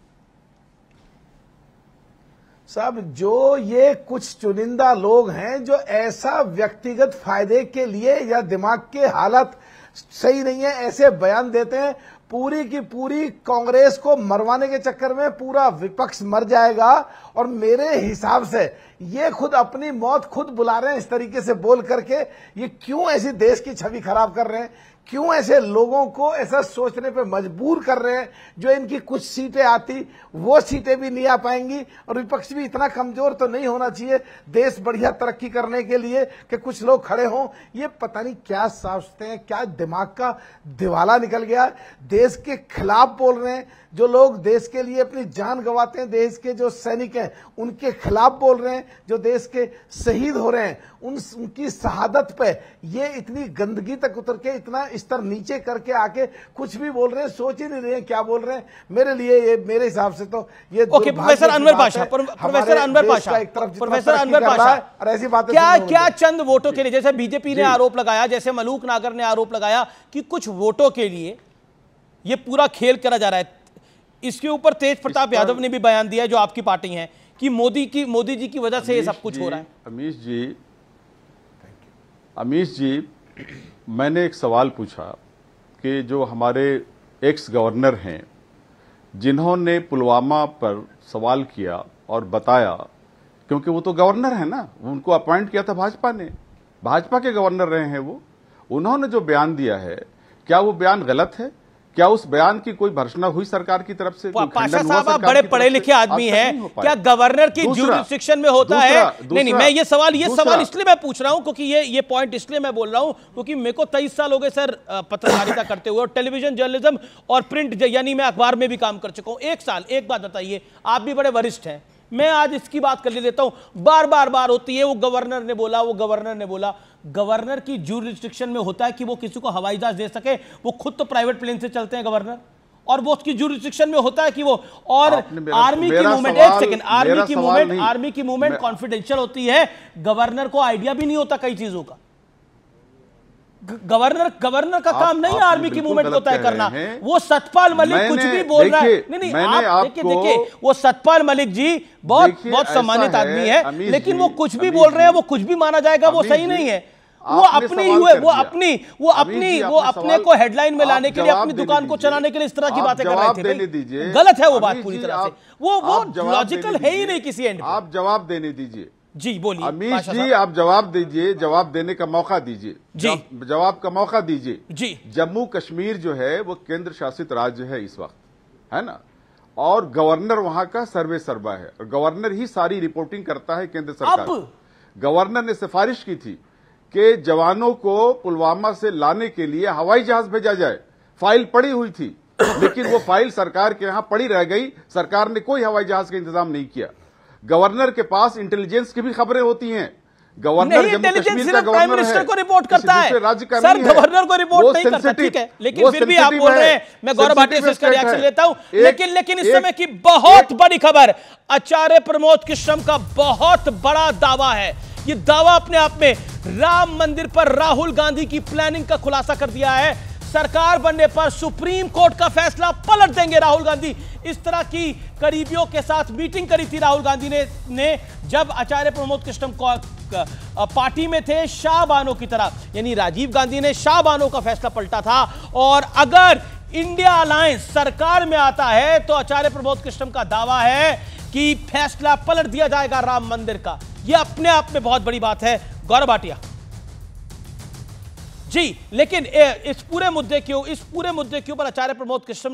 साहब, जो ये कुछ चुनिंदा लोग हैं जो ऐसा व्यक्तिगत फायदे के लिए या दिमाग के हालत सही नहीं है ऐसे बयान देते हैं, पूरी की पूरी कांग्रेस को मरवाने के चक्कर में पूरा विपक्ष मर जाएगा। और मेरे हिसाब से ये खुद अपनी मौत खुद बुला रहे हैं इस तरीके से बोल करके। ये क्यों ऐसी देश की छवि खराब कर रहे हैं, क्यों ऐसे लोगों को ऐसा सोचने पे मजबूर कर रहे हैं, जो इनकी कुछ सीटें आती वो सीटें भी नहीं आ पाएंगी। और विपक्ष भी इतना कमजोर तो नहीं होना चाहिए देश बढ़िया तरक्की करने के लिए कि कुछ लोग खड़े हों। ये पता नहीं क्या सोचते हैं, क्या दिमाग का दिवाला निकल गया है। देश के खिलाफ बोल रहे हैं, जो लोग देश के लिए अपनी जान गंवाते हैं, देश के जो सैनिक हैं उनके खिलाफ बोल रहे हैं, जो देश के शहीद हो रहे हैं उनकी शहादत पे ये इतनी गंदगी तक उतर के इतना स्तर नीचे करके आके कुछ भी बोल रहे हैं, सोच ही नहीं रहे हैं क्या बोल रहे हैं। मेरे लिए ये, मेरे हिसाब से तो ये professor Anwar Pasha, professor Anwar Pasha, professor Anwar Pasha, और ऐसी बातें क्या चंद वोटों के लिए, जैसे बीजेपी ने आरोप लगाया, जैसे मलूक नागर ने आरोप लगाया कि कुछ वोटों के लिए ये पूरा खेल करा जा रहा है, इसके ऊपर तेज प्रताप यादव ने भी बयान दिया जो आपकी पार्टी है कि मोदी जी की वजह से ये सब कुछ हो रहा है। अमीश जी, मैंने एक सवाल पूछा कि जो हमारे एक्स गवर्नर हैं जिन्होंने पुलवामा पर सवाल किया और बताया, क्योंकि वो तो गवर्नर है ना, उनको अपॉइंट किया था भाजपा ने, भाजपा के गवर्नर रहे हैं वो, उन्होंने जो बयान दिया है क्या वो बयान गलत है? क्या उस बयान की कोई भर्त्सना हुई सरकार की तरफ से? पाशा साहब, आप बड़े पढ़े लिखे आदमी हैं, क्या गवर्नर की ज्यूरिसडिक्शन में होता है? नहीं, मैं ये सवाल इसलिए मैं पूछ रहा हूं क्योंकि ये पॉइंट इसलिए मैं बोल रहा हूं क्योंकि मेरे को 23 साल हो गए सर पत्रकारिता करते हुए, और टेलीविजन जर्नलिज्म और प्रिंट, यानी मैं अखबार में भी काम कर चुका हूं 1 साल। एक बात बताइए, आप भी बड़े वरिष्ठ हैं, मैं आज इसकी बात कर लेता हूं, बार होती है वो गवर्नर ने बोला, वो गवर्नर ने बोला। गवर्नर की ज्यूरिसडिक्शन में होता है कि वो किसी को हवाई जहाज दे सके, वो खुद तो प्राइवेट प्लेन से चलते हैं गवर्नर, और वो उसकी ज्यूरिसडिक्शन में होता है कि वो, और आर्मी की मूवमेंट, एक सेकंड, आर्मी की मूवमेंट कॉन्फिडेंशियल होती है, गवर्नर को आइडिया भी नहीं होता कई चीजों का। गवर्नर का काम नहीं आर्मी की मूवमेंट को तय करना। वो सतपाल मलिक कुछ भी बोल रहा है, नहीं आप देखिए, वो सतपाल मलिक जी बहुत सम्मानित आदमी है, लेकिन वो कुछ भी बोल रहे हैं, वो कुछ भी माना जाएगा, वो सही नहीं है। वो अपने को हेडलाइन में लाने के लिए, अपनी दुकान को चलाने के लिए इस तरह की बातें कर रहे थे, गलत है वो बात पूरी तरह से, वो लॉजिकल है ही नहीं किसी एंड। आप जवाब देने दीजिए जी, बोलिए अमीश जी, आप जवाब दीजिए, जवाब देने का मौका दीजिए जी, जवाब का मौका दीजिए जी। जम्मू कश्मीर जो है वो केंद्र शासित राज्य है इस वक्त, है ना, और गवर्नर वहां का सर्वे सर्वा है, और गवर्नर ही सारी रिपोर्टिंग करता है केंद्र सरकार। गवर्नर ने सिफारिश की थी कि जवानों को पुलवामा से लाने के लिए हवाई जहाज भेजा जाए, फाइल पड़ी हुई थी, लेकिन वो फाइल सरकार के यहां पड़ी रह गई, सरकार ने कोई हवाई जहाज का इंतजाम नहीं किया। गवर्नर के पास इंटेलिजेंस की भी खबरें होती हैं, गवर्नर जम्मू कश्मीर का प्राइम मिनिस्टर को रिपोर्ट करता है, सर गवर्नर को रिपोर्ट नहीं करता, ठीक है, लेकिन फिर भी आप बोल रहे हैं, मैं गौरव भाटिया से इसका रिएक्शन लेता हूं, लेकिन इस समय की बहुत बड़ी खबर, आचार्य प्रमोद कृष्णम का बहुत बड़ा दावा है। ये दावा अपने आप में राम मंदिर पर राहुल गांधी की प्लानिंग का खुलासा कर दिया है। सरकार बनने पर सुप्रीम कोर्ट का फैसला पलट देंगे राहुल गांधी। इस तरह की करीबियों के साथ मीटिंग करी थी राहुल गांधी ने जब आचार्य प्रमोद कृष्णम पार्टी में थे, शाह बानो की तरह, यानी राजीव गांधी ने शाह बानो का फैसला पलटा था। और अगर इंडिया अलायंस सरकार में आता है तो आचार्य प्रमोद कृष्णम का दावा है कि फैसला पलट दिया जाएगा राम मंदिर का। यह अपने आप में बहुत बड़ी बात है। गौरव भाटिया जी, लेकिन इस पूरे मुद्दे के ऊपर आचार्य प्रमोद कृष्णम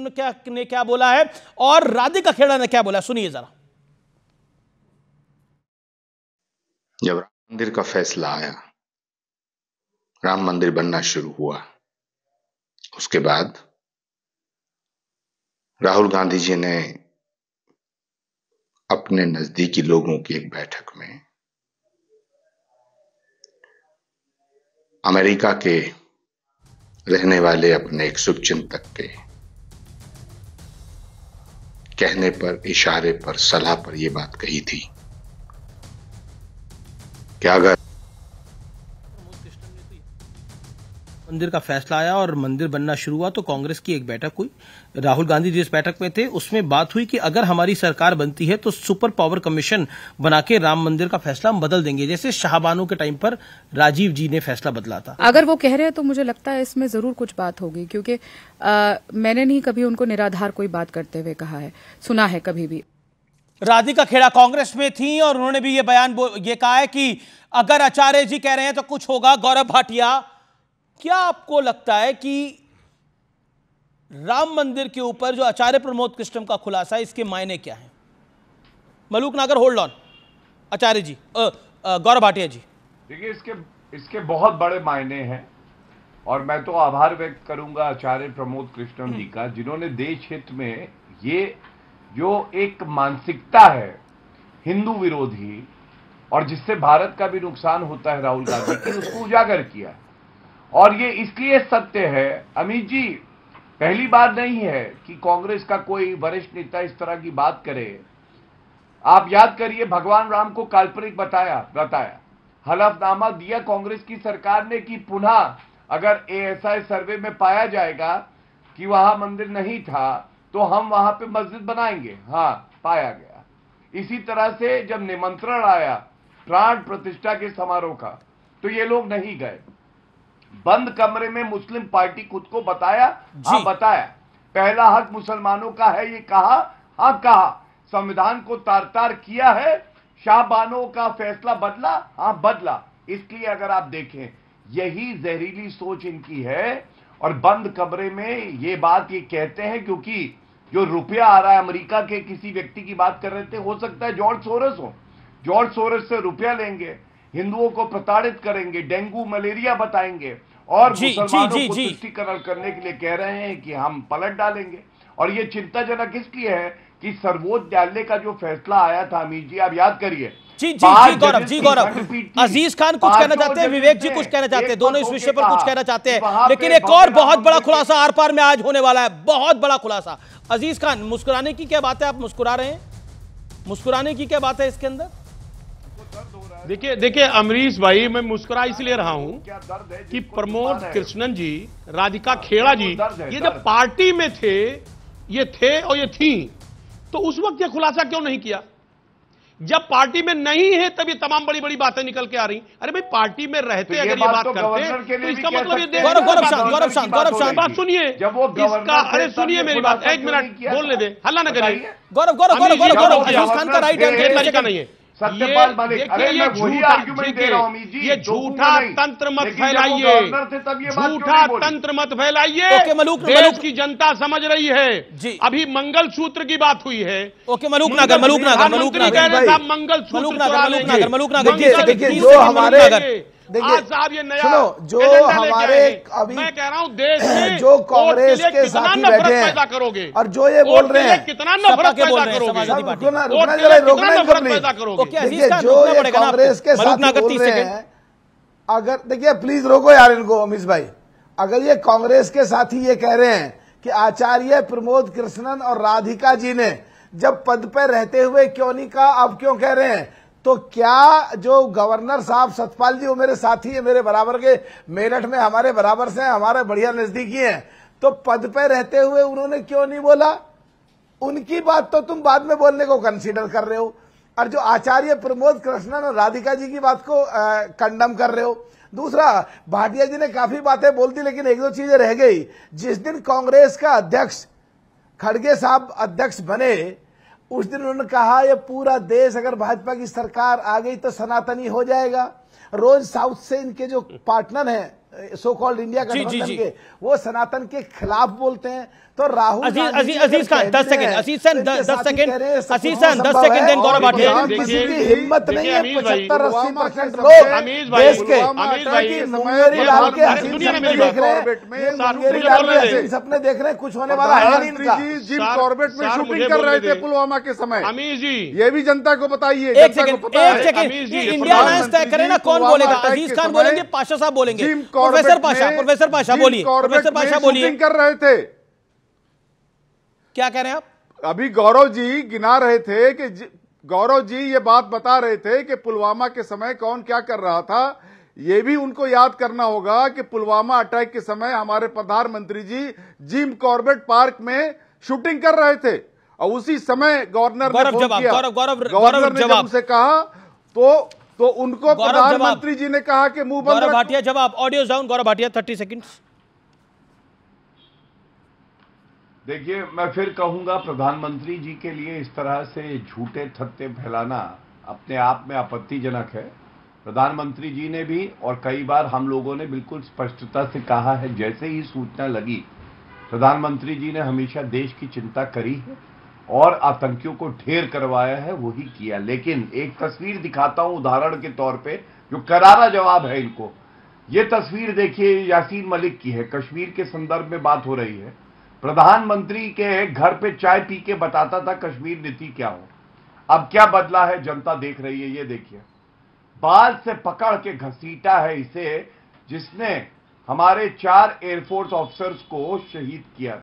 ने क्या बोला है और राधिका खेड़ा ने क्या बोला, सुनिए जरा। जब राम मंदिर का फैसला आया, राम मंदिर बनना शुरू हुआ, उसके बाद राहुल गांधी जी ने अपने नजदीकी लोगों की एक बैठक में अमेरिका के रहने वाले अपने एक शुभचिंतक के कहने पर, इशारे पर, सलाह पर यह बात कही थी कि अगर मंदिर का फैसला आया और मंदिर बनना शुरू हुआ तो कांग्रेस की एक बैठक हुई, राहुल गांधी जिस बैठक में थे उसमें बात हुई कि अगर हमारी सरकार बनती है तो सुपर पावर कमीशन बना के राम मंदिर का फैसला हम बदल देंगे, जैसे शाहबानो के टाइम पर राजीव जी ने फैसला बदला था। अगर वो कह रहे हैं तो मुझे लगता है इसमें जरूर कुछ बात होगी, क्योंकि मैंने नहीं कभी उनको निराधार कोई बात करते हुए कहा है, सुना है कभी भी। राधिका खेड़ा कांग्रेस में थी और उन्होंने भी ये कहा है कि अगर आचार्य जी कह रहे हैं तो कुछ होगा। गौरव भाटिया, क्या आपको लगता है कि राम मंदिर के ऊपर जो आचार्य प्रमोद कृष्णम का खुलासा है, इसके मायने क्या हैं? मलूक नागर, होल्ड ऑन, आचार्य जी, गौरव भाटिया जी। देखिए, इसके बहुत बड़े मायने हैं। और मैं तो आभार व्यक्त करूंगा आचार्य प्रमोद कृष्णन जी का, जिन्होंने देश हित में ये जो एक मानसिकता है हिंदू विरोधी और जिससे भारत का भी नुकसान होता है राहुल गांधी की, उसको उजागर किया। और ये इसलिए सत्य है अमित जी, पहली बार नहीं है कि कांग्रेस का कोई वरिष्ठ नेता इस तरह की बात करे। आप याद करिए, भगवान राम को काल्पनिक बताया, हलफनामा दिया कांग्रेस की सरकार ने कि पुनः अगर एएसआई सर्वे में पाया जाएगा कि वहां मंदिर नहीं था तो हम वहां पे मस्जिद बनाएंगे। हाँ, पाया गया। इसी तरह से जब निमंत्रण आया प्राण प्रतिष्ठा के समारोह का तो ये लोग नहीं गए। बंद कमरे में मुस्लिम पार्टी खुद को बताया, हाँ बताया, पहला हक मुसलमानों का है ये कहा, हाँ कहा, संविधान को तार-तार किया है, शाहबानो का फैसला बदला, हाँ बदला। इसलिए अगर आप देखें यही जहरीली सोच इनकी है और बंद कमरे में ये बात ये कहते हैं क्योंकि जो रुपया आ रहा है अमेरिका के किसी व्यक्ति की बात कर रहे थे, हो सकता है जॉर्ज सोरोस हो, जॉर्ज सोरोस से रुपया लेंगे, हिंदुओं को प्रताड़ित करेंगे, डेंगू मलेरिया बताएंगे और मुसलमानों को तुष्टीकरण करने के लिए कह रहे हैं कि हम पलट डालेंगे। और ये चिंताजनक इसलिए है कि सर्वोच्च न्यायालय का जो फैसला आया था अमीर जी, आप याद करिए। जी गौरव, अजीज खान कुछ कहना चाहते हैं, विवेक जी कुछ कहना चाहते हैं, दोनों इस विषय पर कुछ कहना चाहते हैं, लेकिन एक और बहुत बड़ा खुलासा आर पार में आज होने वाला है, बहुत बड़ा खुलासा। अजीज खान, मुस्कुराने की क्या बात है, आप मुस्कुरा रहे हैं, मुस्कुराने की क्या बात है इसके अंदर? देखिए अमरीश भाई, मैं मुस्कुरा इसलिए रहा हूं कि प्रमोद कृष्णन जी, राधिका खेड़ा जी, ये जब पार्टी में थे, ये थे और ये थी, तो उस वक्त ये खुलासा क्यों नहीं किया? जब पार्टी में नहीं है तब ये तमाम बड़ी बड़ी बातें निकल के आ रही। अरे भाई, पार्टी में रहते अगर ये बात करते तो इसका मतलब ये गौरव शांत बात सुनिए, इसका, अरे सुनिए मेरी बात, एक मिनट बोलने दे, हल्ला न करिए। गौरव अजीज खान का राइट है, नहीं है सत्यपाल मलिक। अरे मैं वही आर्गुमेंट दे रहा हूं अमीर जी, ये झूठा तंत्र मत फैलाइए, झूठा तंत्र मत फैलाइए। देश की जनता समझ रही है। अभी मंगल सूत्र की बात हुई है। ओके, मलूक नागर देखिए जो हमारे, देखिए साहब, ये नया सुनो, जो हमारे अभी मैं कह रहा हूं देश में जो कांग्रेस के साथी बैठे हैं करोगे और जो ये बोल रहे हैं कितना नफरत पैदा करोगे। देखिए जो ये कांग्रेस के साथी बोल रहे हैं, अगर देखिए प्लीज रोको यार इनको अमीश भाई, अगर ये कांग्रेस के साथी ये कह रहे हैं कि आचार्य प्रमोद कृष्णन और राधिका जी ने जब पद पर रहते हुए क्यों नहीं कहा, अब क्यों कह रहे हैं, तो क्या जो गवर्नर साहब सतपाल जी, वो मेरे साथी है, मेरे बराबर के, मेरठ में हमारे बराबर से हैं, हमारे बढ़िया नजदीकी हैं, तो पद पे रहते हुए उन्होंने क्यों नहीं बोला? उनकी बात तो तुम बाद में बोलने को कंसीडर कर रहे हो, और जो आचार्य प्रमोद कृष्णन और राधिका जी की बात को कंडम कर रहे हो। दूसरा, भाटिया जी ने काफी बातें बोल दी, लेकिन एक दो चीजें रह गई। जिस दिन कांग्रेस का अध्यक्ष खड़गे साहब अध्यक्ष बने, उस दिन उन्होंने कहा ये पूरा देश अगर भाजपा की सरकार आ गई तो सनातनी हो जाएगा। रोज साउथ से इनके जो पार्टनर हैं सो कॉल्ड इंडिया गठबंधन के, वो सनातन के खिलाफ बोलते हैं। तो राहुल अजीज खान 10 सेकंड, अजीज खान 10 सेकंड देन गौरव भाटिया। किसी की हिम्मत नहीं है 75-80% लोग देश के मुंगेरी लाल के हसीन सपने देख रहे हैं, मुंगेरी लाल के हसीन सपने देख रहे हैं, कुछ होने वाला है नहीं इनका। जिम कॉर्बेट में शूटिंग कर रहे थे पुलवामा के समय, अमीर जी ये भी जनता को बताइए। एक सेकंड, इंडिया अलायंस तय करे ना, कौन बोलेगा? अजीज खान बोलेंगे, पाशा साहब बोलेंगे, प्रोफेसर पाशा बोलिए, प्रोफेसर पाशा बोलिए। कर रहे थे, क्या कह रहे हैं आप? अभी गौरव जी गिना रहे थे कि गौरव जी ये बात बता रहे थे कि पुलवामा के समय कौन क्या कर रहा था। ये भी उनको याद करना होगा कि पुलवामा अटैक के समय हमारे प्रधानमंत्री जी जिम कॉर्बेट पार्क में शूटिंग कर रहे थे और उसी समय गवर्नर ने फोन किया, गवर्नर ने जब उनसे कहा तो उनको प्रधानमंत्री जी ने कहा कि मुंह बंद। गौरव भाटिया जवाब, audio down, Gaurav Bhatia 30 seconds. देखिए, मैं फिर कहूंगा प्रधानमंत्री जी के लिए इस तरह से झूठे थत्ते फैलाना अपने आप में आपत्तिजनक है। प्रधानमंत्री जी ने भी और कई बार हम लोगों ने बिल्कुल स्पष्टता से कहा है, जैसे ही सूचना लगी प्रधानमंत्री जी ने हमेशा देश की चिंता करी है और आतंकियों को ढेर करवाया है, वही किया। लेकिन एक तस्वीर दिखाता हूं उदाहरण के तौर पे, जो करारा जवाब है इनको। ये तस्वीर देखिए यासीन मलिक की है, कश्मीर के संदर्भ में बात हो रही है। प्रधानमंत्री के घर पे चाय पी के बताता था कश्मीर नीति क्या हो, अब क्या बदला है जनता देख रही है। ये देखिए, बाल से पकड़ के घसीटा है इसे, जिसने हमारे 4 एयरफोर्स ऑफिसर्स को शहीद किया।